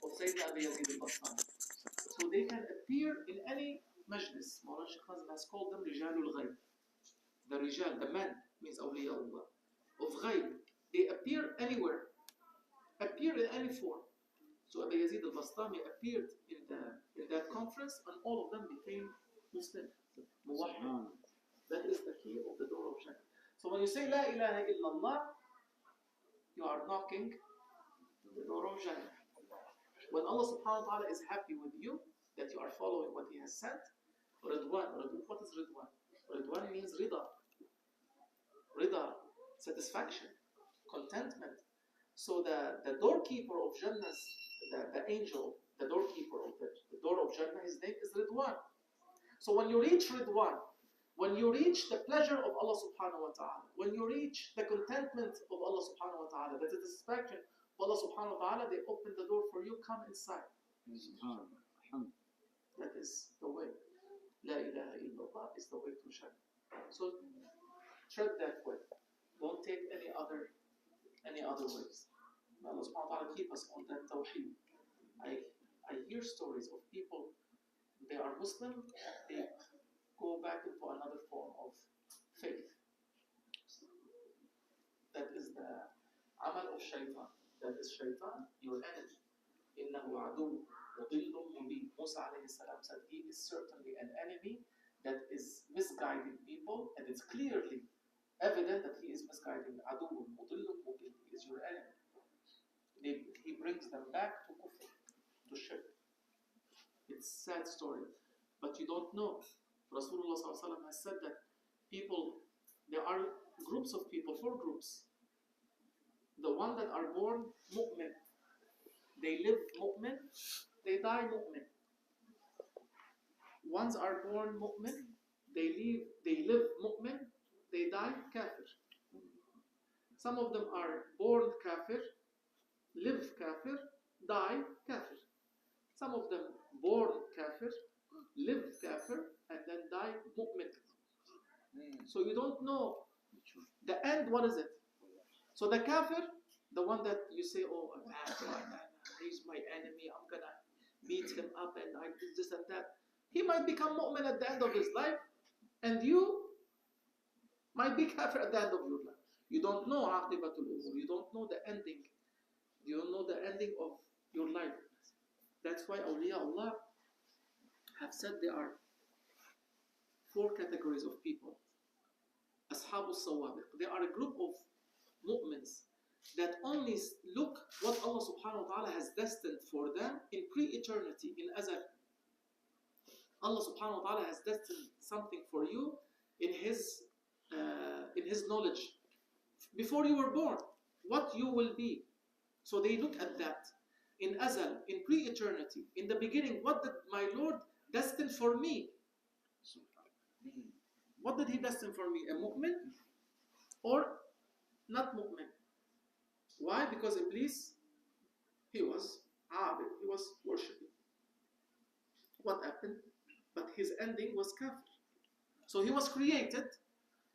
of Sayyidina Abi Yazid al-Bastami. So they can appear in any majlis. Mawlana Shaykh Nazim has called them Rijalul Ghayb. The Rijal, the man, means awliyaullah of Ghayb. They appear anywhere, appear in any form. So Abi Yazid al-Bastami appeared in that conference, and all of them became Muslim. Muwahhid. That is the key of the door of Jannah. So when you say La ilaha illallah, you are knocking the door of Jannah. When Allah subhanahu wa ta'ala is happy with you, that you are following what He has sent, Ridwan. What is Ridwan? Ridwan means Rida. Rida, satisfaction, contentment. So the doorkeeper of Jannah, the angel, the doorkeeper of the door of Jannah, his name is Ridwan. So when you reach Ridwan, when you reach the pleasure of Allah subhanahu wa ta'ala, when you reach the contentment of Allah subhanahu wa ta'ala, the satisfaction of Allah subhanahu wa ta'ala, they open the door for you, come inside. That is the way. La ilaha illallah is the way to Jannah. So tread that way. Don't take any other ways. May Allah subhanahu wa ta'ala keep us on that tawheed. I hear stories of people, they are Muslim, they go back into another form of faith. That is the amal of shaitan. That is shaitan, your enemy. إِنَّهُ عَدُوٌّ مُضِلٌّ مُبِينٌ. Musa alayhi salam said he is certainly an enemy that is misguiding people, and it's clearly evident that he is misguiding. عَدُوٌّ مُضِلٌّ مُبِينٌ. He is your enemy. He brings them back to kufr, to shirk. It's a sad story, but you don't know. Rasulullah ﷺ has said that people, there are groups of people, 4 groups. The one that are born mu'min, they live mu'min, they die mu'min. Ones are born mu'min, they live mu'min, they die kafir. Some of them are born kafir, live kafir, die kafir. Some of them born kafir, live kafir, and then die mu'min. So you don't know the end, what is it? So the kafir, the one that you say, oh, he's my enemy, I'm gonna beat him up and I do this and that. He might become mu'min at the end of his life, and you might be kafir at the end of your life. You don't know aqibatul umur. You don't know the ending. You don't know the ending of your life. That's why awliya Allah have said there are 4 categories of people. Ashabu sawabiq. They are a group of mu'mins that only look what Allah subhanahu wa ta'ala has destined for them in pre-eternity, in azal. Allah subhanahu wa ta'ala has destined something for you in His knowledge before you were born, what you will be. So they look at that in azal, in pre-eternity, in the beginning. What did my Lord destine for me? What did He destine for me? A mu'min or not mu'min? Why? Because Iblis, he was abid, he was worshipping. What happened? But his ending was kafir. So he was created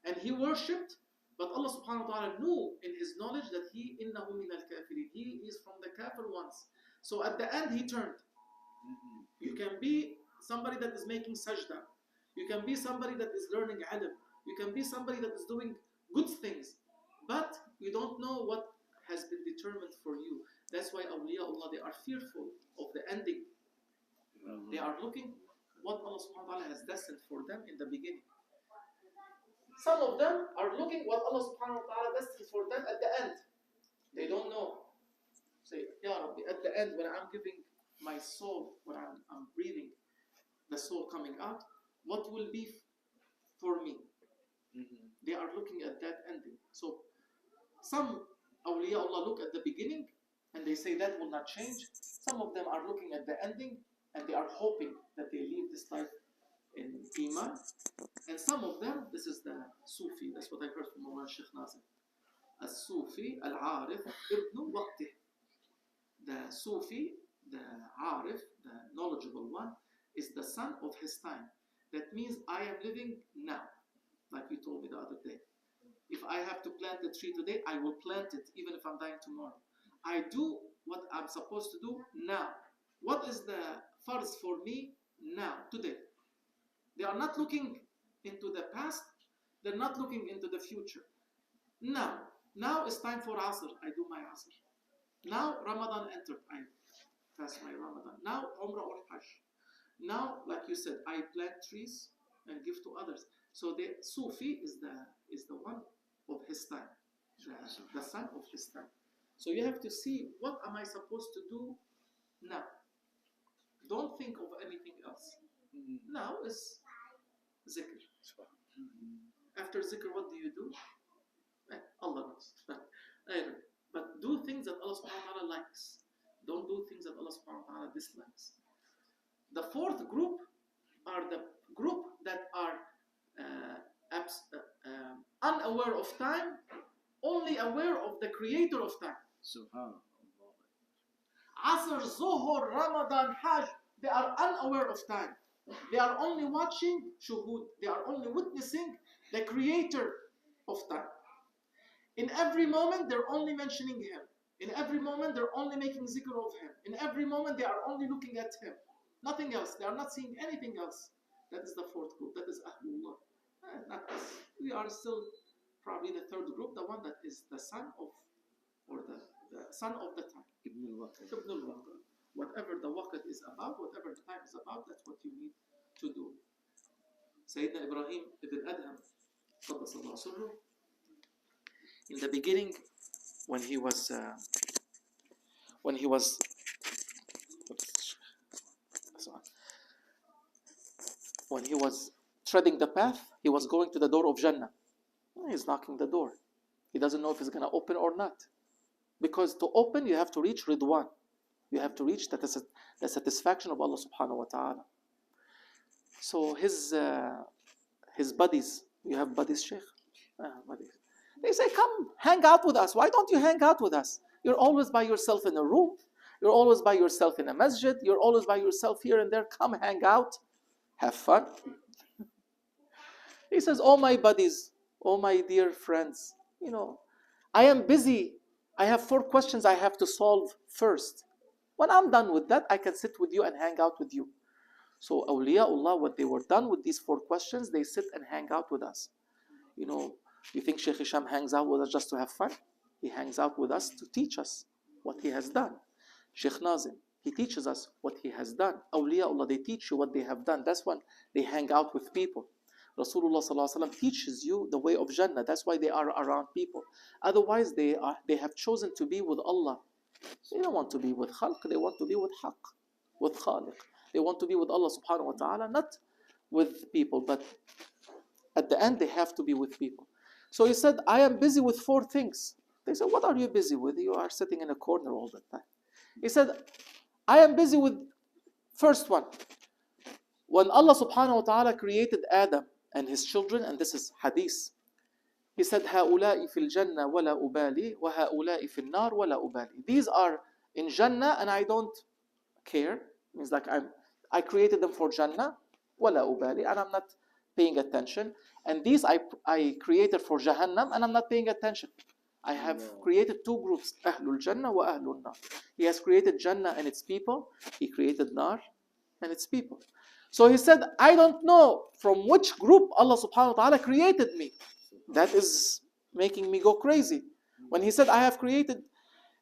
and he worshipped, but Allah subhanahu wa ta'ala knew in His knowledge that he innahu min al-kafirin. He is from the kafir ones. So at the end he turned. You can be somebody that is making sajda. You can be somebody that is learning ilm. You can be somebody that is doing good things. But you don't know what has been determined for you. That's why awliyaullah, they are fearful of the ending. They are looking what Allah subhanahu wa ta'ala has destined for them in the beginning. Some of them are looking what Allah subhanahu wa ta'ala destined for them at the end. They don't know. Say, Ya Rabbi, at the end when I'm giving my soul, when I'm breathing, the soul coming out, what will be for me? They are looking at that ending. So some awliya Allah look at the beginning and they say that will not change. Some of them are looking at the ending and they are hoping that they leave this life in Iman. And some of them, this is the Sufi, that's what I heard from Mawlana Shaykh Nazim. As-Sufi, al-Arif, ibn waqtih. The Sufi, the Arif, the knowledgeable one, is the son of his time. That means I am living now, like you told me the other day. If I have to plant a tree today, I will plant it, even if I'm dying tomorrow. I do what I'm supposed to do now. What is the farz for me now, today? They are not looking into the past. They're not looking into the future. Now it's time for Asr. I do my Asr. Now Ramadan entered. I fast my Ramadan. Now Umrah or Hajj. Now, like you said, I plant trees and give to others. So the Sufi is the one of his time, the son of his time. So you have to see, what am I supposed to do now? Don't think of anything else. Now is zikr. After zikr, what do you do? Allah knows. But do things that Allah subhanahu wa ta'ala likes. Don't do things that Allah subhanahu wa ta'ala dislikes. The fourth group are the group that are unaware of time, only aware of the creator of time. Asr, Zuhur, Ramadan, Hajj, they are unaware of time. They are only watching shuhud. They are only witnessing the creator of time. In every moment, they're only mentioning him. In every moment, they're only making zikr of him. In every moment, they are only looking at him. Nothing else. They are not seeing anything else. That is the fourth group. That is Ahlullah. Not us. We are still probably the third group, the one that is the son of, or the son of the time. Ibn al-Waqt. Whatever the waqt is about, whatever the time is about, that's what you need to do. Sayyidina Ibrahim ibn Adham, Qaddasallahu sirruh, in the beginning, when he was treading the path, he was going to the door of Jannah. He's knocking the door. He doesn't know if it's going to open or not. Because to open, you have to reach Ridwan. You have to reach the satisfaction of Allah subhanahu wa ta'ala. So his buddies, you have buddies, Sheikh? Buddies. They say, come hang out with us. Why don't you hang out with us? You're always by yourself in a room. You're always by yourself in a masjid. You're always by yourself here and there. Come hang out. Have fun. He says, oh my buddies, oh my dear friends, I am busy. I have 4 questions I have to solve first. When I'm done with that, I can sit with you and hang out with you. So awliyaullah, when they were done with these 4 questions, they sit and hang out with us. You think Sheikh Hisham hangs out with us just to have fun? He hangs out with us to teach us what he has done. Sheikh Nazim, he teaches us what he has done. Awliyaullah, they teach you what they have done. That's when they hang out with people. Rasulullah sallallahu alaihi wasallam teaches you the way of Jannah. That's why they are around people. Otherwise, they have chosen to be with Allah. They don't want to be with Khalq. They want to be with Haqq, with Khaliq. They want to be with Allah subhanahu wa ta'ala, not with people. But at the end, they have to be with people. So he said, I am busy with 4 things. They said, what are you busy with? You are sitting in a corner all the time. He said, I am busy with first one. When Allah subhanahu wa ta'ala created Adam and his children, and this is hadith, he said, هَؤُلَاءِ فِي الْجَنَّةِ وَلَا أُبَالِي وَهَؤُلَاءِ فِي النَّارِ وَلَا أُبَالِي. These are in Jannah and I don't care. It means like I created them for Jannah, وَلَا أُبَالِي, and I'm not paying attention. And these I created for Jahannam and I'm not paying attention. I have created 2 groups, Ahlul Jannah wa Ahlul Nar. He has created Jannah and its people. He created Nar and its people. So he said, I don't know from which group Allah subhanahu wa ta'ala created me. That is making me go crazy. When he said, I have created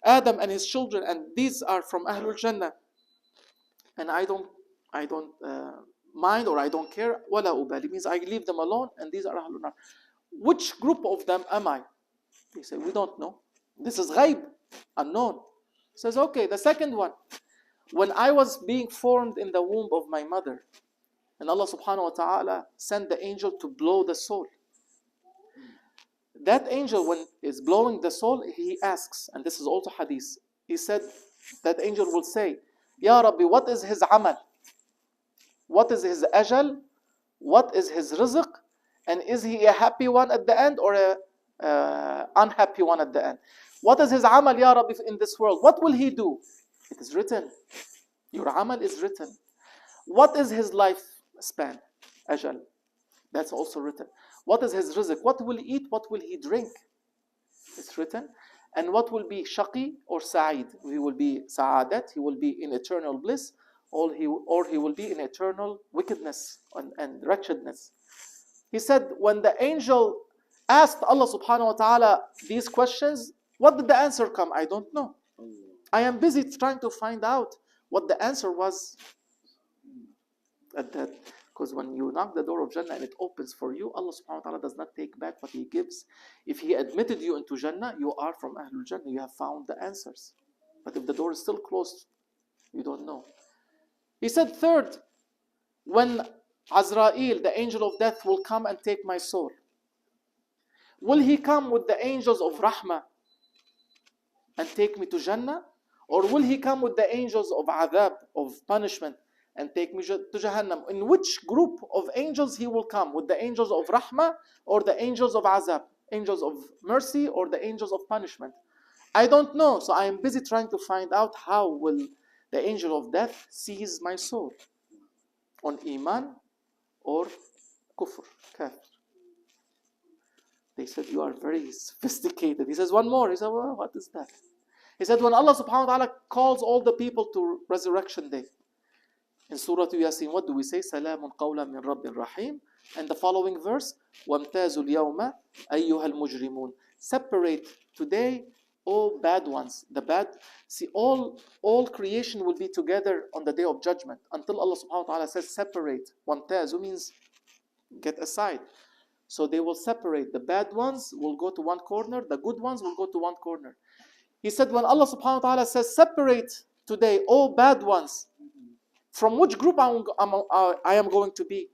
Adam and his children and these are from Ahlul Jannah. And I don't mind or I don't care. Wala ubali means I leave them alone and these are Ahlul Nar. Which group of them am I? He said, we don't know. This is ghaib, unknown. He says, okay, the second one. When I was being formed in the womb of my mother, and Allah subhanahu wa ta'ala sent the angel to blow the soul. That angel, when is blowing the soul, he asks, and this is also hadith, he said, that angel will say, Ya Rabbi, what is his amal? What is his ajal? What is his rizq? And is he a happy one at the end or a unhappy one at the end? What is his amal, Ya Rabbi, in this world? What will he do? It is written. Your amal is written. What is his lifespan? Ajal. That's also written. What is his rizq? What will he eat? What will he drink? It's written. And what will be shaqi or sa'id? He will be sa'adat, he will be in eternal bliss, or he will be in eternal wickedness and wretchedness. He said, when the angel asked Allah subhanahu wa ta'ala these questions, what did the answer come? I don't know. I am busy trying to find out what the answer was at that. Because when you knock the door of Jannah and it opens for you, Allah subhanahu wa ta'ala does not take back what He gives. If He admitted you into Jannah, you are from Ahlul Jannah. You have found the answers. But if the door is still closed, you don't know. He said, third, when Azrael, the angel of death, will come and take my soul, will he come with the angels of Rahmah and take me to Jannah? Or will he come with the angels of Adhab, of punishment, and take me to Jahannam? In which group of angels he will come? With the angels of Rahmah or the angels of Azab? Angels of mercy or the angels of punishment? I don't know. So I am busy trying to find out how will the angel of death seize my soul. On Iman or Kufr, Kafir. They said, you are very sophisticated. He says, one more. He said, well, what is that? He said, when Allah subhanahu wa ta'ala calls all the people to resurrection day, in Surah Yasin, what do we say? Salamun qawlan min Rabbin Rahim. And the following verse, وَامْتَازُوا الْيَوْمَ أَيُّهَا الْمُجْرِمُونَ. Separate today, all bad ones. The bad, see, all creation will be together on the day of judgment until Allah subhanahu wa ta'ala says separate. وَامْتَازُوا means get aside. So they will separate. The bad ones will go to one corner, the good ones will go to one corner. He said, when Allah subhanahu wa ta'ala says separate today all bad ones, from which group I am going to be?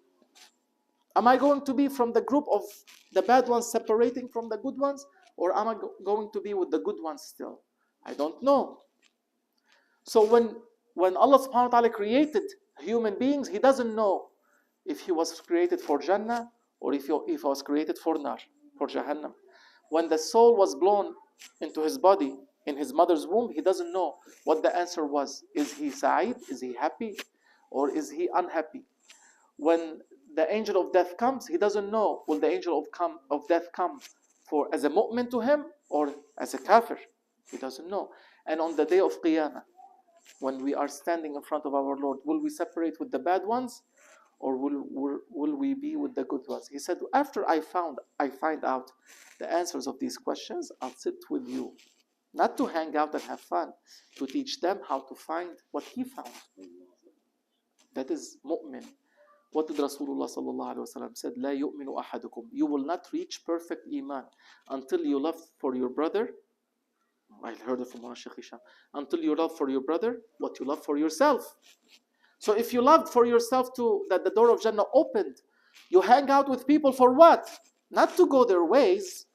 Am I going to be from the group of the bad ones separating from the good ones? Or am I going to be with the good ones still? I don't know. So when Allah subhanahu wa ta'ala created human beings, He doesn't know if he was created for Jannah or if he was created for Nar, for Jahannam. When the soul was blown into his body, in his mother's womb, he doesn't know what the answer was. Is he sa'id? Is he happy? Or is he unhappy? When the angel of death comes, he doesn't know, will the angel of death come as a mu'min to him or as a kafir? He doesn't know. And on the day of Qiyamah, when we are standing in front of our Lord, will we separate with the bad ones or will we be with the good ones? He said, after I find out the answers of these questions, I'll sit with you. Not to hang out and have fun, to teach them how to find what he found. That is mu'min. What did Rasulullah sallallahu alaihi wasallam said? لا يؤمن أحدكم. You will not reach perfect iman until you love for your brother. I heard it from Sheikh Hisham. Until you love for your brother what you love for yourself. So if you loved for yourself too, that the door of Jannah opened, you hang out with people for what? Not to go their ways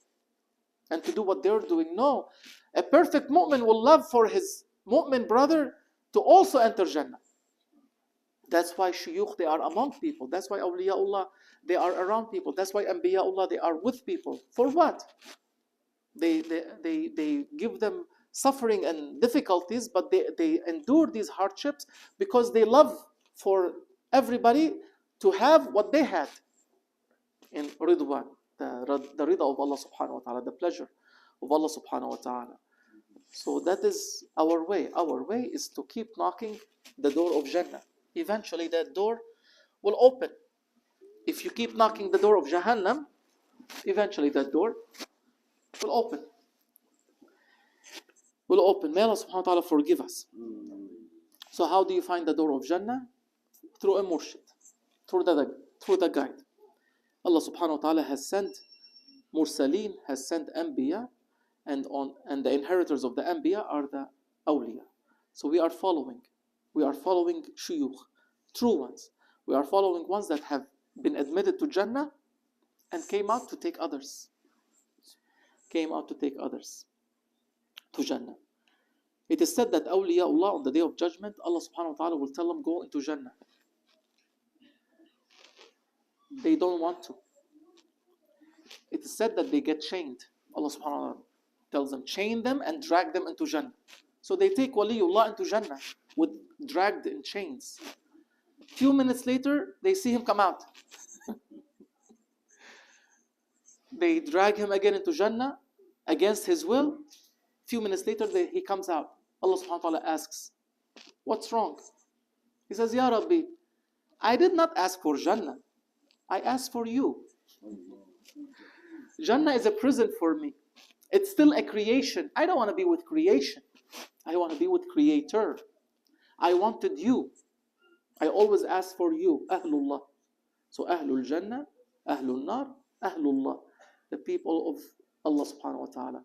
and to do what they're doing. No. A perfect mu'min will love for his mu'min brother to also enter Jannah. That's why shuyukh, they are among people. That's why awliyaullah, they are around people. That's why anbiyaullah, they are with people. For what? They give them suffering and difficulties, but they endure these hardships because they love for everybody to have what they had in ridwan, the rida of Allah subhanahu wa ta'ala, the pleasure of Allah subhanahu wa ta'ala. So that is our way. Our way is to keep knocking the door of Jannah. Eventually that door will open. If you keep knocking the door of Jahannam, eventually that door will open. Will open. May Allah subhanahu wa ta'ala forgive us. So how do you find the door of Jannah? Through a murshid. Through the guide. Allah subhanahu wa ta'ala has sent mursaleen, has sent anbiya, and the inheritors of the anbiya are the awliya. So we are following shuyukh, true ones. We are following ones that have been admitted to Jannah and came out to take others. To Jannah. It is said that awliyaullah on the day of judgment, Allah subhanahu wa ta'ala will tell them, go into Jannah. They don't want to. It is said that they get chained. Allah subhanahu wa ta'ala tells them, chain them and drag them into Jannah. So they take waliullah into Jannah, dragged in chains. Few minutes later, they see him come out. They drag him again into Jannah against his will. Few minutes later, he comes out. Allah subhanahu wa ta'ala asks, what's wrong? He says, Ya Rabbi, I did not ask for Jannah. I asked for you. Jannah is a prison for me. It's still a creation. I don't want to be with creation. I want to be with Creator. I wanted you. I always ask for you, Ahlullah. So Ahlul Jannah, Ahlul Nar, Ahlullah, the people of Allah subhanahu wa ta'ala.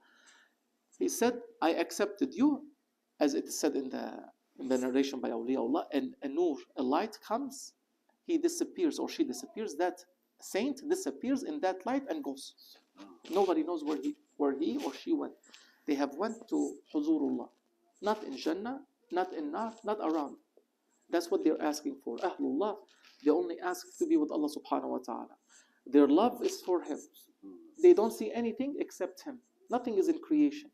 He said, I accepted you, as it is said in the narration by awliyaullah, and a nur, a light comes, he disappears or she disappears, that saint disappears in that light and goes. Nobody knows where he or she went. They have went to Huzurullah, not in Jannah, not in Nar, not around. That's what they're asking for. Ahlullah, they only ask to be with Allah subhanahu wa ta'ala. Their love is for Him. They don't see anything except Him. Nothing is in creation.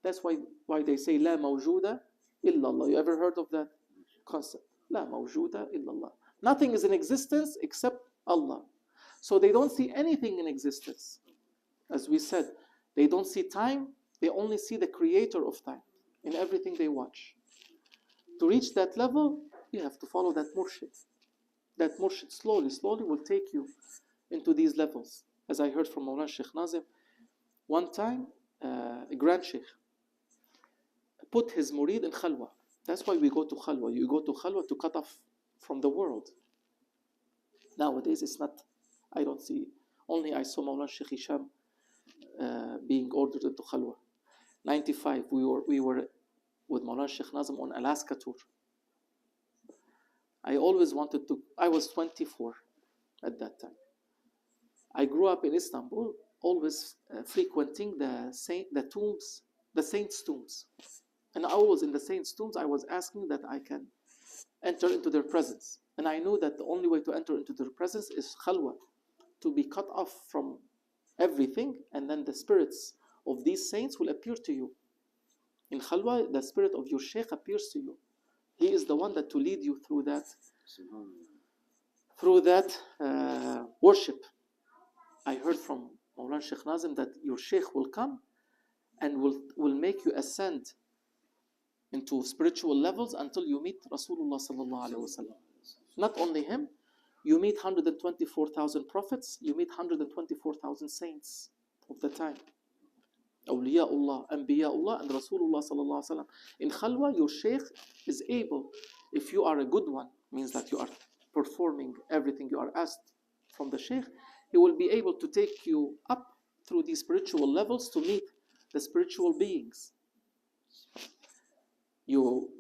That's why they say La mawjuda illallah. You ever heard of that concept? La mawjuda illallah. Nothing is in existence except Allah. So they don't see anything in existence. As we said, they don't see time. They only see the creator of time in everything they watch. To reach that level, you have to follow that murshid. That murshid slowly will take you into these levels. As I heard from Mawlana Sheikh Nazim, one time, a grand sheikh put his murid in khalwa. That's why we go to khalwa. You go to khalwa to cut off from the world. Nowadays, it's not, I don't see, only I saw Mawlana Sheikh Hisham being ordered into khalwa. 95, we were with Mawlana Sheikh Nazim on Alaska tour. I always wanted to, I was 24 at that time. I grew up in Istanbul, always frequenting the tombs, the saints' tombs. And always in the saints' tombs, I was asking that I can enter into their presence. And I knew that the only way to enter into their presence is khalwa, to be cut off from everything, and then the spirits of these saints will appear to you. In khalwa, the spirit of your sheikh appears to you. He is the one that to lead you through that worship. I heard from Mawlana Sheikh Nazim that your sheikh will come and will make you ascend into spiritual levels until you meet Rasulullah sallallahu alaihi wasallam. Not only him, you meet 124,000 prophets, you meet 124,000 saints of the time. Awliyaullah, Anbiyaullah, and Rasulullah sallallahu alaihi wasallam. In khalwa, your sheikh is able, if you are a good one, means that you are performing everything you are asked from the sheikh, he will be able to take you up through these spiritual levels to meet the spiritual beings.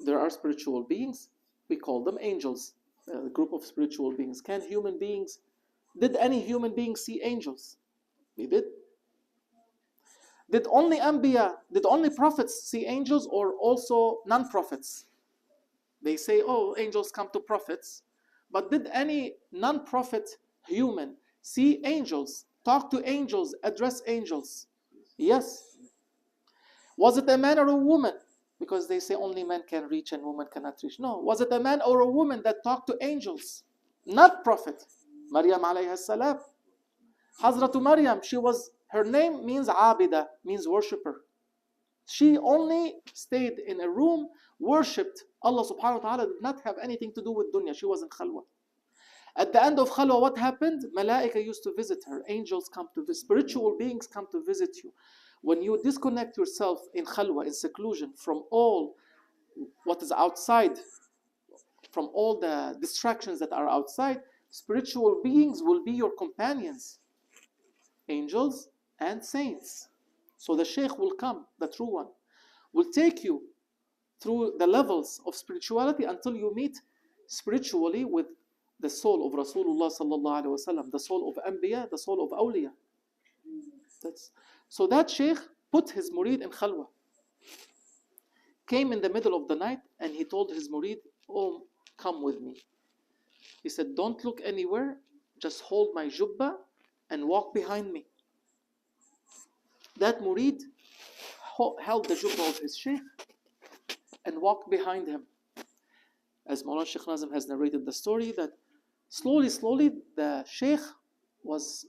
There are spiritual beings, we call them angels, a group of spiritual beings. Did any human being see angels? They did. Did only prophets see angels, or also non-prophets? They say, oh, angels come to prophets. But did any non-prophet human see angels, talk to angels, address angels? Yes. Was it a man or a woman? Because they say only men can reach and women cannot reach. No. Was it a man or a woman that talked to angels? Not prophet. Maryam alayhi salam. Hazratu Maryam, her name means abida, means worshipper. She only stayed in a room, worshipped Allah subhanahu wa ta'ala, did not have anything to do with dunya. She was in khalwa. At the end of khalwa, what happened? Malaika used to visit her. Angels come to visit. Spiritual beings come to visit you. When you disconnect yourself in khalwa, in seclusion, from all what is outside, from all the distractions that are outside, spiritual beings will be your companions. Angels and saints. So the Shaykh will come, the true one, will take you through the levels of spirituality until you meet spiritually with the soul of Rasulullah sallallahu alaihi wasallam, the soul of Anbiya, the soul of Awliya. So that Shaykh put his murid in khalwa. Came in the middle of the night and he told his murid, oh, come with me. He said, don't look anywhere, just hold my jubba and walk behind me. That murid held the jubba of his sheikh and walked behind him. As Mawlana Sheikh Nazim has narrated the story, that slowly, the sheikh was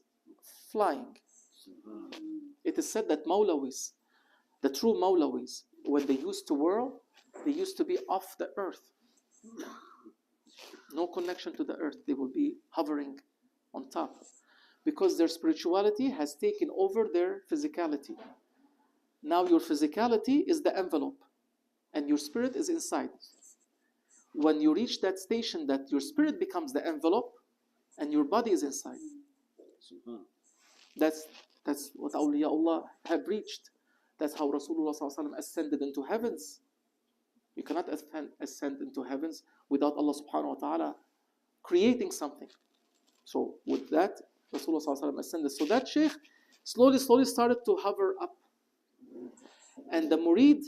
flying. It is said that Mawlawis, The true Mawlawis, when they used to whirl, they used to be off the earth. No connection to the earth. They will be hovering on top. Because their spirituality has taken over their physicality. Now your physicality is the envelope, and your spirit is inside. When you reach that station that your spirit becomes the envelope, and your body is inside. That's what awliyaullah have reached. That's how Rasulullah ﷺ ascended into heavens. You cannot ascend into heavens without Allah subhanahu wa ta'ala creating something. So with that, Rasulullah ﷺ ascended. So that sheikh slowly started to hover up. And the murid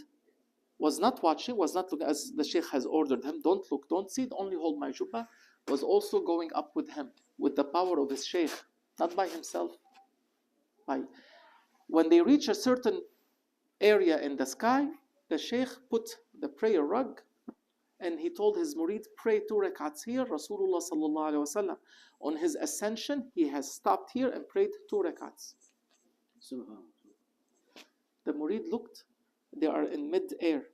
was not watching, was not looking, as the sheikh has ordered him, don't look, don't see, only hold my jubbah, was also going up with him, with the power of his sheikh, not by himself. When they reach a certain area in the sky, the sheikh put the prayer rug and he told his murid, pray 2 rak'ats here. Rasulullah sallallahu alayhi wasallam, on his ascension, he has stopped here and prayed 2 rak'ats. The murid looked, they are in mid-air.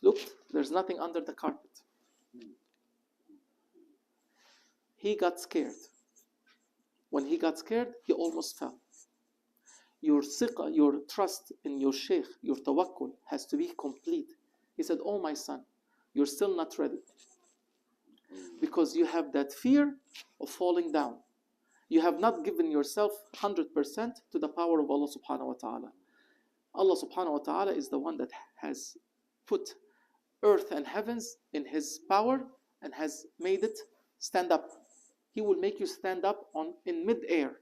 Looked, there's nothing under the carpet. He got scared. When he got scared, he almost fell. Your siqah, your trust in your sheikh, your tawakkul has to be complete. He said, oh my son, you're still not ready. Because you have that fear of falling down. You have not given yourself 100% to the power of Allah subhanahu wa ta'ala. Allah subhanahu wa ta'ala is the one that has put earth and heavens in his power and has made it stand up. He will make you stand up in mid-air.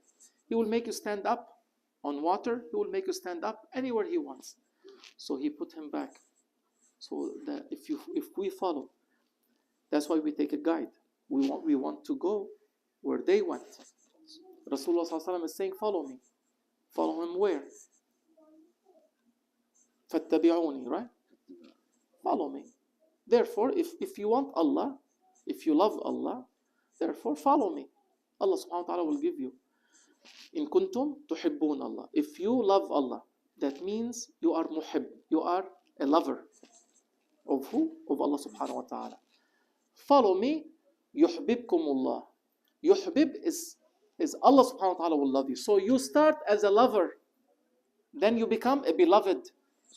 He will make you stand up on water. He will make you stand up anywhere he wants. So he put him back. So that if we follow, that's why we take a guide. We want to go where they went. Rasulullah ﷺ is saying, follow me. Follow him where? فَاتَّبِعُونِي, right? Follow me. Therefore, if you want Allah, if you love Allah, therefore follow me. Allah subhanahu wa ta'ala will give you. In kuntum tuhibbun Allah. If you love Allah, that means you are muhib. You are a lover. Of who? Of Allah subhanahu wa ta'ala. Follow me, yuhbibkumullah. Yuhbib is Allah subhanahu wa ta'ala will love you. So you start as a lover, then you become a beloved.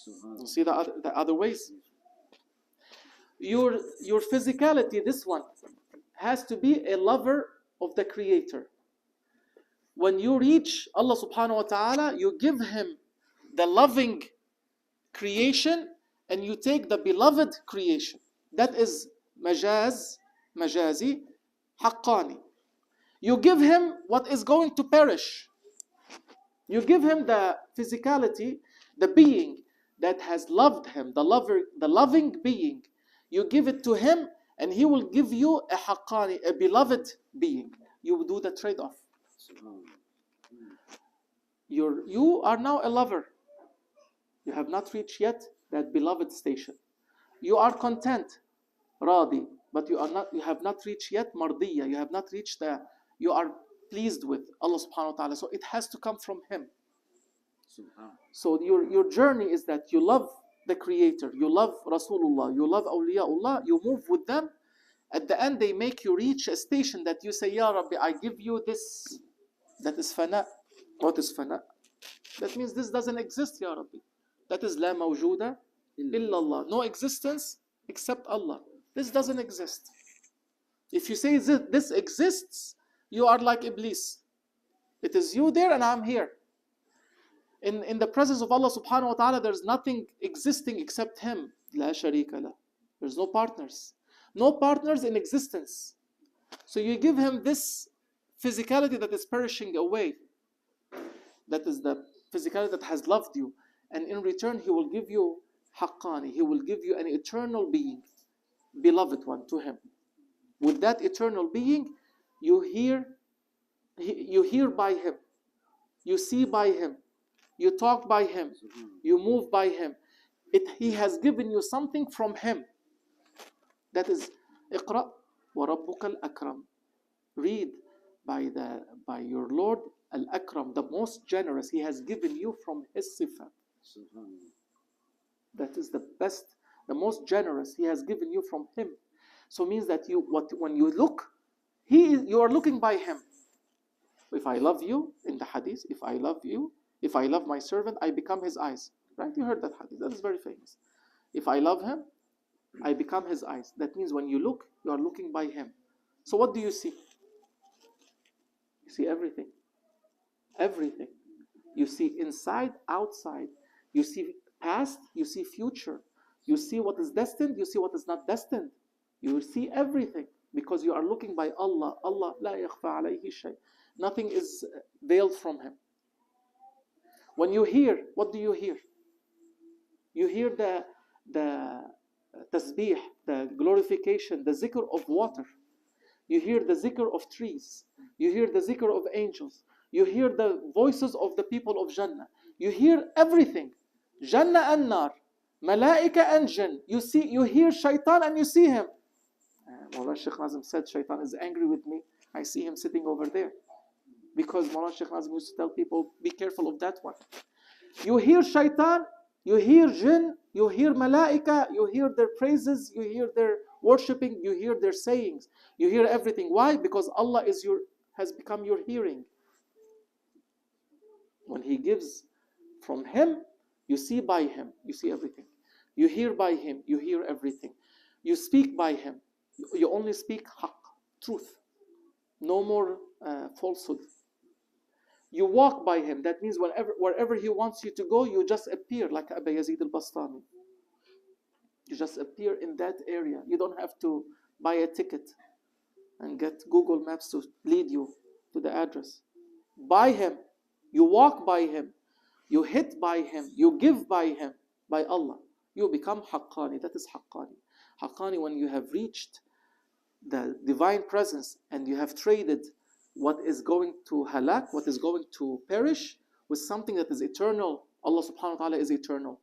You see the other ways? Your physicality, this one, has to be a lover of the Creator. When you reach Allah subhanahu wa ta'ala, you give him the loving creation and you take the beloved creation. That is majazi, haqqani. You give him what is going to perish. You give him the physicality, the being that has loved him, the loving being. You give it to him and he will give you a haqqani, a beloved being. You do the trade-off. You are now a lover. You have not reached yet that beloved station. You are content, radi, but you have not reached yet mardiya. You have not reached you are pleased with Allah subhanahu wa ta'ala. So it has to come from him. So your journey is that you love the Creator, you love Rasulullah, you love awliyaullah, you move with them. At the end they make you reach a station that you say, Ya Rabbi, I give you this. That is fana. What is fana? That means this doesn't exist, Ya Rabbi. That is la mawjuda illallah. No existence except Allah. This doesn't exist. If you say this exists, you are like Iblis. It is you there and I'm here. In the presence of Allah subhanahu wa ta'ala, there's nothing existing except him. La sharika la. There's no partners. No partners in existence. So you give him this physicality that is perishing away. That is the physicality that has loved you. And in return, he will give you haqqani. He will give you an eternal being, beloved one to him. With that eternal being, you hear by him. You see by him. You talk by him. You move by him. He has given you something from him. That is, اقرأ وَرَبُّكَ الْأَكْرَمُ. Read by your Lord al-Akram, the most generous. He has given you from his sifat. That is the best, the most generous He has given you from Him. So it means that when you look, you are looking by Him. If I love you, in the hadith, if I love my servant, I become his eyes. Right? You heard that hadith. That is very famous. If I love him, I become his eyes. That means when you look, you are looking by him. So what do you see? You see everything. Everything. You see inside, outside. You see past, you see future. You see what is destined, you see what is not destined. You will see everything because you are looking by Allah. Allah, la yakhfa alayhi shay. Nothing is veiled from Him. When you hear, what do you hear? You hear the tasbih, the glorification, the zikr of water. You hear the zikr of trees. You hear the zikr of angels. You hear the voices of the people of Jannah. You hear everything. Jannah and Nar, Malaika and Jinn. You hear Shaitan and you see him. Mawlana Sheikh Nazim said, Shaitan is angry with me. I see him sitting over there. Because Mawlana Sheikh Nazim used to tell people, be careful of that one. You hear Shaitan, you hear Jinn, you hear Malaika, you hear their praises, you hear their worshipping, you hear their sayings, you hear everything. Why? Because Allah has become your hearing. When He gives from Him, you see by Him, you see everything. You hear by Him, you hear everything. You speak by Him, you only speak haqq, truth. No more falsehood. You walk by Him. That means wherever He wants you to go, you just appear like Abu Yazid al-Bastami. You just appear in that area. You don't have to buy a ticket and get Google Maps to lead you to the address. By Him. You walk by Him. You hit by Him. You give by Him. By Allah. You become haqqani. That is haqqani. Haqqani, when you have reached the divine presence and you have traded what is going to halak, what is going to perish, with something that is eternal. Allah subhanahu wa ta'ala is eternal.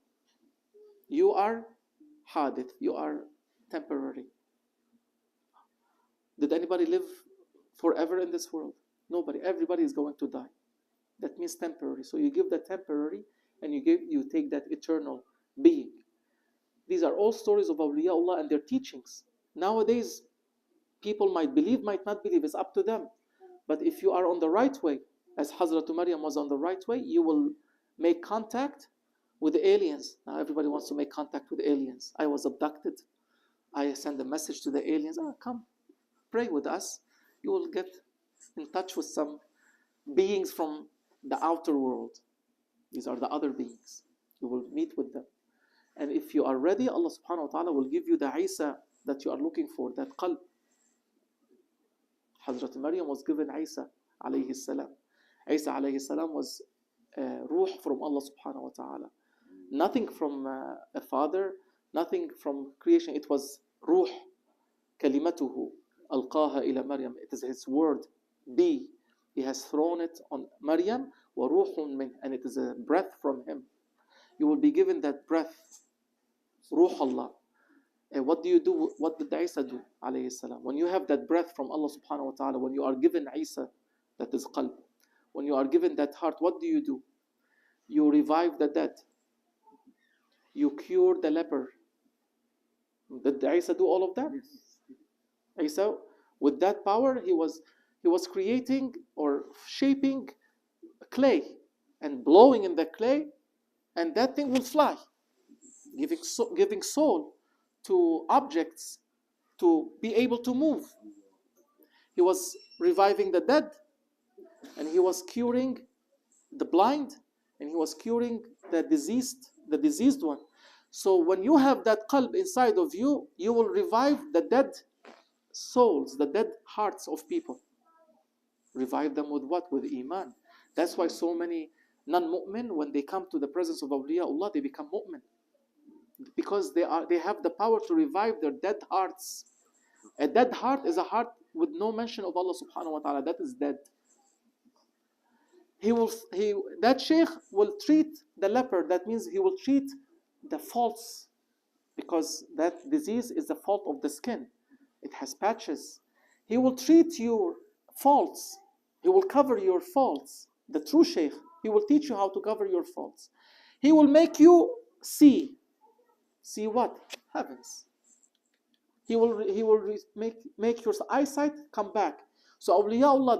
You are hadith. You are temporary. Did anybody live forever in this world? Nobody. Everybody is going to die. That means temporary. So you give the temporary and you take that eternal being. These are all stories of awliyaullah and their teachings. Nowadays, people might believe, might not believe. It's up to them. But if you are on the right way, as Hazrat Maryam was on the right way, you will make contact with the aliens. Now everybody wants to make contact with aliens. I was abducted. I send a message to the aliens. Come, pray with us. You will get in touch with some beings from the outer world. These are the other beings. You will meet with them. And if you are ready, Allah subhanahu wa ta'ala will give you the Isa that you are looking for, that qalb. Hazrat Maryam was given Isa alayhi salam. Isa alayhi salam was ruh from Allah subhanahu wa ta'ala. Nothing from a father, nothing from creation. It was ruh, kalimatuhu, alqaha ila Maryam. It is His word, be. He has thrown it on Maryam, wa ruhun min, and it is a breath from Him. You will be given that breath, ruh Allah. And what do you do? What did Isa do, alayhi salam? When you have that breath from Allah subhanahu wa ta'ala, when you are given Isa, that is qalb, when you are given that heart, what do? You revive the dead. You cure the leper. Did Isa do all of that? Isa, with that power, he was creating or shaping clay and blowing in the clay, and that thing will fly, giving soul to objects to be able to move. He was reviving the dead, and He was curing the blind, and He was curing the diseased one. So when you have that qalb inside of you, you will revive the dead souls, the dead hearts of people. Revive them with what? With iman. That's why so many non-mu'min, when they come to the presence of awliyaullah, they become mu'min. Because they have the power to revive their dead hearts. A dead heart is a heart with no mention of Allah subhanahu wa ta'ala. That is dead. That sheikh will treat the leper. That means he will treat the faults, because that disease is the fault of the skin. It has patches. He will treat your faults. He will cover your faults. The true sheikh, he will teach you how to cover your faults. He will make you see what? Heavens. He will make your eyesight come back. So awliyaullah,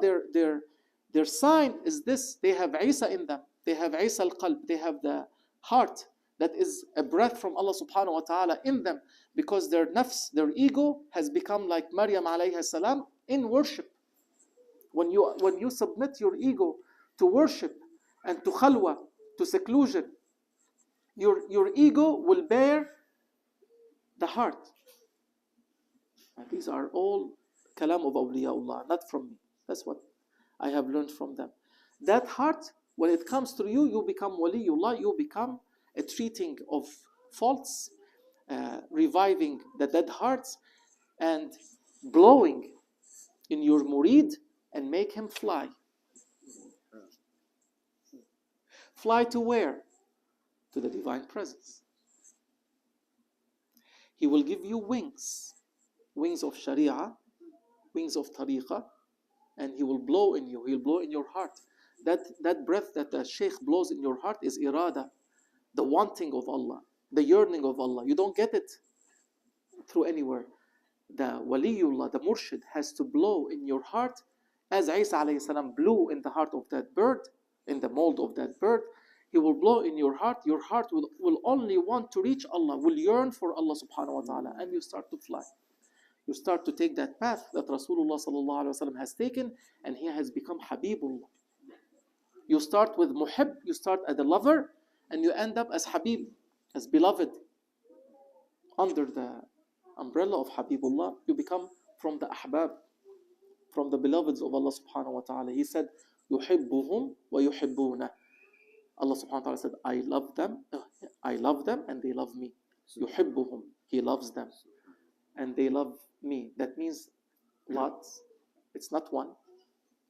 their sign is this: they have Isa in them. They have Isa al-qalb. They have the heart that is a breath from Allah subhanahu wa ta'ala in them, because their nafs, their ego, has become like Maryam alayhi salam in worship. When you submit your ego to worship and to khalwa, to seclusion, your ego will bear the heart. And these are all kalam of awliyaullah, not from me. That's what I have learned from them. That heart, when it comes to you, you become waliullah, you become a treating of faults, reviving the dead hearts, and blowing in your murid and make him fly. Fly to where? To the divine presence. He will give you wings of sharia, wings of tariqah, and he will blow in you. He'll blow in your heart. That breath that the sheikh blows in your heart is irada, the wanting of Allah, the yearning of Allah. You don't get it through anywhere. The waliullah, the murshid, has to blow in your heart, as Isa alayhi salam blew in the heart of that bird, in the mold of that bird. He will blow in your heart. Your heart will only want to reach Allah, will yearn for Allah subhanahu wa ta'ala, and you start to fly. You start to take that path that Rasulullah sallallahu alaihi wasallam has taken, and he has become Habibullah. You start with muhib, you start as a lover, and you end up as Habib, as beloved. Under the umbrella of Habibullah, you become from the ahbab, from the beloveds of Allah subhanahu wa ta'ala. He said, yuhibbuhum wa yuhibbuna. Allah subhanahu wa ta'ala said, I love them and they love me. Yuhibbuhum, he loves them, and they love me. That means lots. It's not one.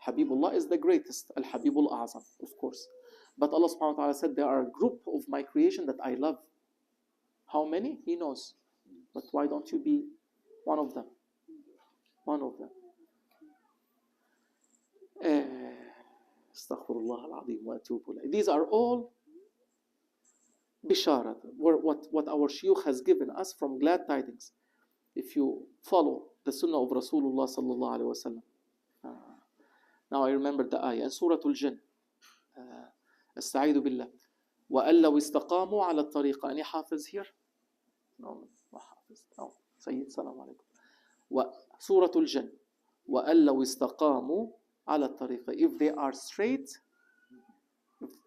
Habibullah is the greatest, Al-Habibul A'zam, of course. But Allah subhanahu wa ta'ala said, there are a group of my creation that I love. How many? He knows. But why don't you be one of them? One of them. Astaghfirullah al-Azim wa atubu ilayh. These are all bisharat, what our shuyukh has given us from glad tidings. If you follow the sunnah of Rasulullah sallallahu alayhi wa sallam. Now I remember the ayah in Surah Al-Jinn. Asta'idhu billah. وَأَن لَوْ اسْتَقَامُوا عَلَى الطَّرِيقَ. Any hafiz here? No, no hafiz. No. Sayyid, salam alaikum. Surah Al-Jinn. وَأَن لَوْ اسْتَقَامُوا عَلَى الطَّرِيقَ. If they are straight,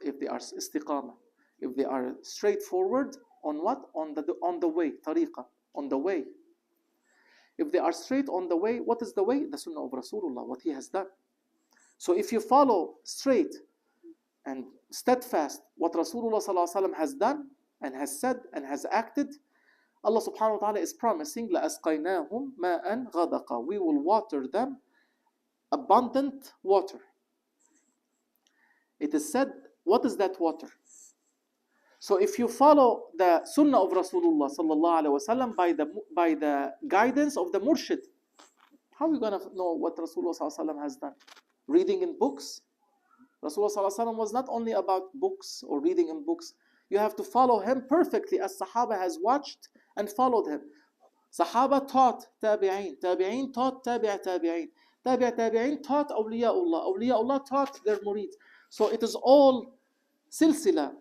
if they are istiqamah, if they are straightforward, on what? On the way, tariqah, on the way. If they are straight on the way, what is the way? The sunnah of Rasulullah, what he has done. So if you follow straight and steadfast what Rasulullah sallallahu alaihi wasallam has done and has said and has acted, Allah subhanahu wa ta'ala is promising, لَأَسْقَيْنَاهُمْ مَاءً غَدَقًا. We will water them abundant water. It is said, what is that water? So if you follow the sunnah of Rasulullah sallallahu alaihi wasallam by the guidance of the murshid, how are you going to know what Rasulullah sallallahu alaihi wasallam has done? Reading in books? Rasulullah sallallahu alaihi wasallam was not only about books or reading in books. You have to follow him perfectly, as Sahaba has watched and followed him. Sahaba taught tabi'een, tabi'een taught tabi'een, tabi'een taught awliyaullah, awliyaullah taught their murids. So it is all silsila.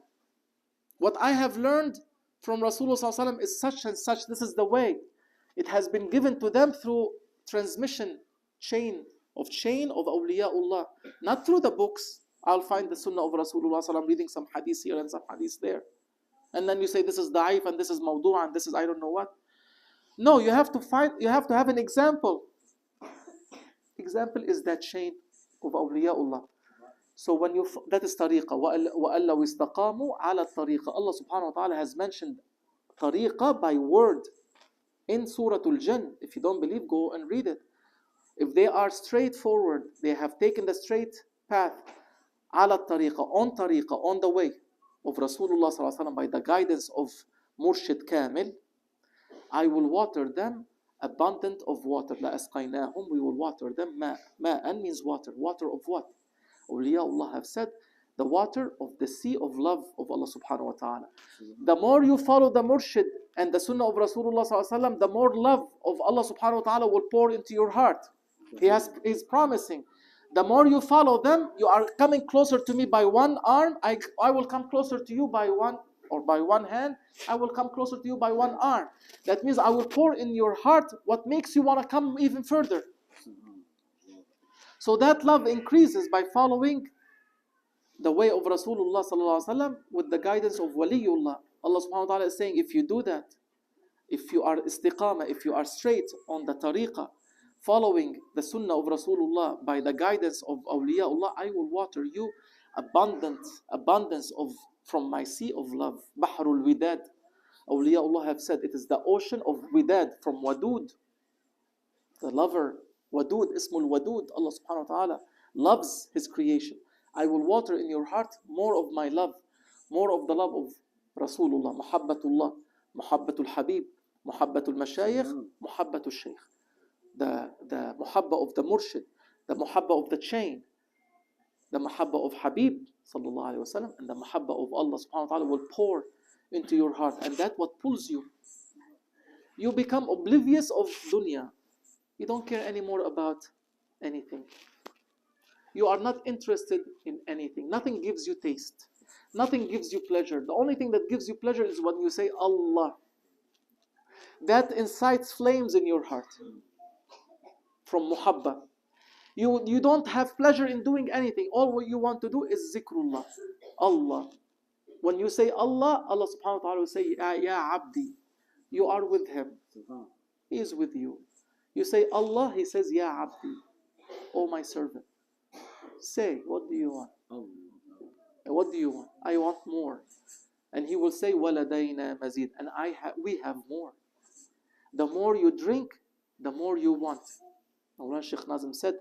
What I have learned from Rasulullah sallallahu alaihi wasallam is such and such. This is the way. It has been given to them through transmission chain of awliyaullah, not through the books. I'll find the sunnah of Rasulullah sallallahu alaihi wasallam, reading some hadith here and some hadith there, and then you say this is da'if and this is mawdu' and this is I don't know what. No, you have to have an example. Example is that chain of awliyaullah. So when that is tariqah. وَأَلَّوْ اسْتَقَامُوا عَلَى الطَّرِيقَ. Allah subhanahu wa ta'ala has mentioned tariqah by word in Surah Al-Jinn. If you don't believe, go and read it. If they are straightforward, they have taken the straight path, على الطريقة, on the way of Rasulullah sallallahu alaihi wasallam, by the guidance of Murshid Kamil, I will water them abundant of water. لَأَسْقَيْنَاهُمْ. We will water them. مَاءً means water. Water of what? Awliyaullah have said the water of the sea of love of Allah subhanahu wa ta'ala. The more you follow the murshid and the sunnah of Rasulullah sallallahu alaihi wasallam, the more love of Allah subhanahu wa ta'ala will pour into your heart. He's promising. The more you follow them, you are coming closer to me by one arm. I will come closer to you by one, or by one hand. I will come closer to you by one arm. That means I will pour in your heart what makes you want to come even further. So that love increases by following the way of Rasulullah sallallahu alaihi wasallam with the guidance of Waliullah. Allah subhanahu wa ta'ala is saying, if you do that, if you are istiqamah, if you are straight on the tariqah, following the sunnah of Rasulullah by the guidance of awliyaullah, I will water you abundance of from my sea of love. Bahrul Widad. Awliyaullah have said it is the ocean of Widad, from Wadud, the lover. Wadud, Ismul Wadud. Allah subhanahu wa ta'ala loves His creation. I will water in your heart more of my love, more of the love of Rasulullah, Muhabbatullah, Muhabbatul Habib, Muhabbatul Mashayikh, Muhabbatul Shaykh. The Muhabba of the Murshid, the Muhabba of the chain, the Muhabba of Habib sallallahu alayhi wasallam, and the Muhabba of Allah subhanahu wa ta'ala will pour into your heart, and that what pulls you. You become oblivious of dunya. You don't care anymore about anything. You are not interested in anything. Nothing gives you taste. Nothing gives you pleasure. The only thing that gives you pleasure is when you say Allah. That incites flames in your heart from muhabba. You don't have pleasure in doing anything. All what you want to do is zikrullah. Allah. When you say Allah, Allah subhanahu wa ta'ala will say, Ya Abdi. You are with Him. He is with you. You say Allah, He says, Ya Abdi. Oh my servant. Say, what do you want? What do you want? I want more. And He will say, وَلَدَيْنَا مَزِيد. And we have more. The more you drink, the more you want. Mawlana Shaykh Nazim said,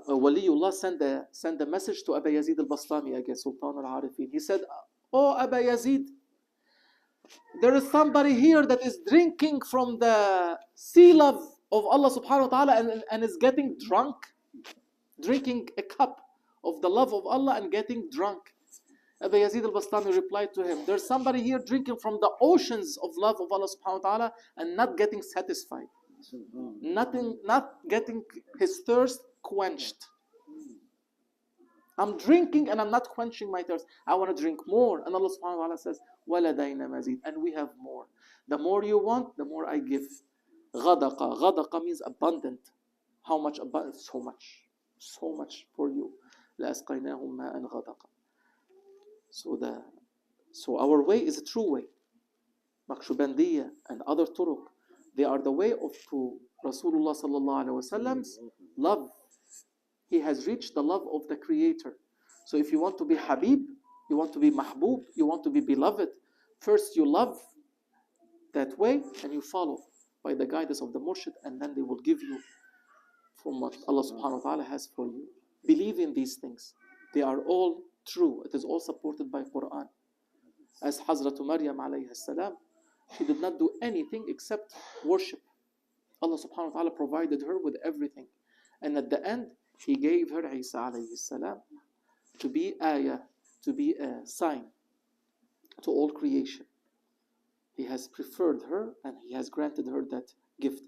Waliullah sent a message to Aba Yazid al-Bastami, again, Sultan al-Arifin. He said, Oh Aba Yazid, there is somebody here that is drinking from the sea love of Allah subhanahu wa ta'ala and is getting drunk. Drinking a cup of the love of Allah and getting drunk. Aba Yazid al-Bastami replied to him, there's somebody here drinking from the oceans of love of Allah subhanahu wa ta'ala and not getting satisfied. Not getting his thirst quenched. I'm drinking and I'm not quenching my thirst. I want to drink more. And Allah subhanahu wa ta'ala says, وَلَدَيْنَا مَزِيد. And we have more. The more you want, the more I give. غَدَقَ. غَدَقَ means abundant. How much abundant? So much. So much for you. لَأَسْقَيْنَاهُمْ مَاءً غَدَقًا. So our way is a true way. Naqshbandiyya and other turuq, they are the way of to Rasulullah sallallahu alaihi wasallam's love. He has reached the love of the Creator. So if you want to be Habib, you want to be Mahbub, you want to be beloved, first you love that way and you follow by the guidance of the Murshid, and then they will give you from what Allah subhanahu wa ta'ala has for you. Believe in these things. They are all true. It is all supported by Quran. As Hazrat Maryam alayhi salam, she did not do anything except worship. Allah subhanahu wa ta'ala provided her with everything. And at the end, He gave her Isa alayhi salam to be ayah, to be a sign to all creation. He has preferred her and He has granted her that gift.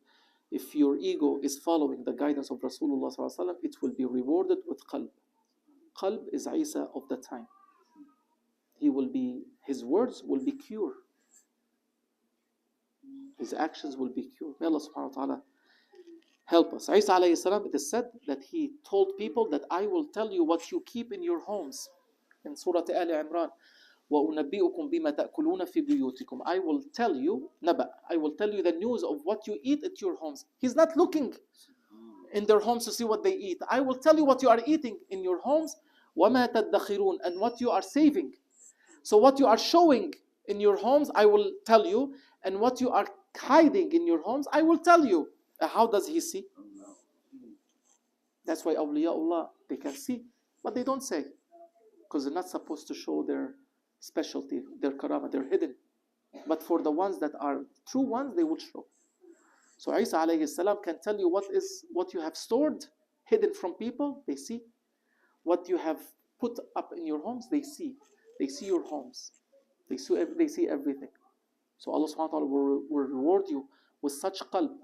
If your ego is following the guidance of Rasulullah sallallahu alaihi wasallam, it will be rewarded with qalb. Qalb is Isa of the time. His words will be pure. His actions will be pure. May Allah subhanahu wa ta'ala help us. Isa alayhi salam, it is said that he told people that I will tell you what you keep in your homes. In Surah Al Imran, وَأُنَبِّئُكُمْ بِمَا تَأْكُلُونَ فِي بُيُوتِكُمْ. I will tell you the news of what you eat at your homes. He's not looking in their homes to see what they eat. I will tell you what you are eating in your homes. وَمَا تَدَّخِرُونَ. And what you are saving. So what you are showing in your homes, I will tell you. And what you are hiding in your homes, I will tell you. How does He see? That's why awliyaullah, they can see, but they don't say. Because they're not supposed to show their specialty, their karama, they're hidden. But for the ones that are true ones, they will show. So Isa alayhi salam can tell you what you have stored, hidden from people, they see. What you have put up in your homes, they see your homes, they see everything. So Allah subhanahu wa ta'ala will reward you with such qalb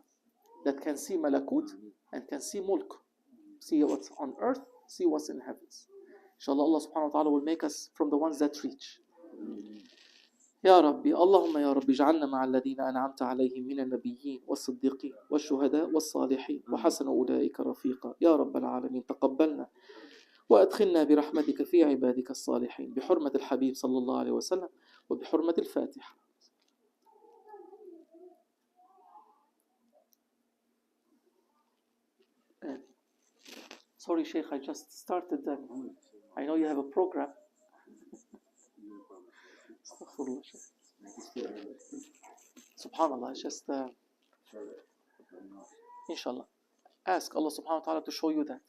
that can see malakut and can see mulk, see what's on earth, see what's in heavens. Inshallah, Allah subhanahu wa ta'ala will make us from the ones that reach. يا ربي اللهم يا ربي اجعلنا مع الذين أنعمت عليهم من النبيين والصديقين والشهداء والصالحين وحسن أولئك رفيقا. يا رب العالمين تقبلنا وأدخلنا برحمتك في عبادك الصالحين بحرمة الحبيب صلى الله عليه وسلم وبحرمة الفاتحة. Sorry Sheikh, I just started them. I know you have a program. Subhanallah, just inshallah ask Allah subhanahu wa ta'ala to show you that.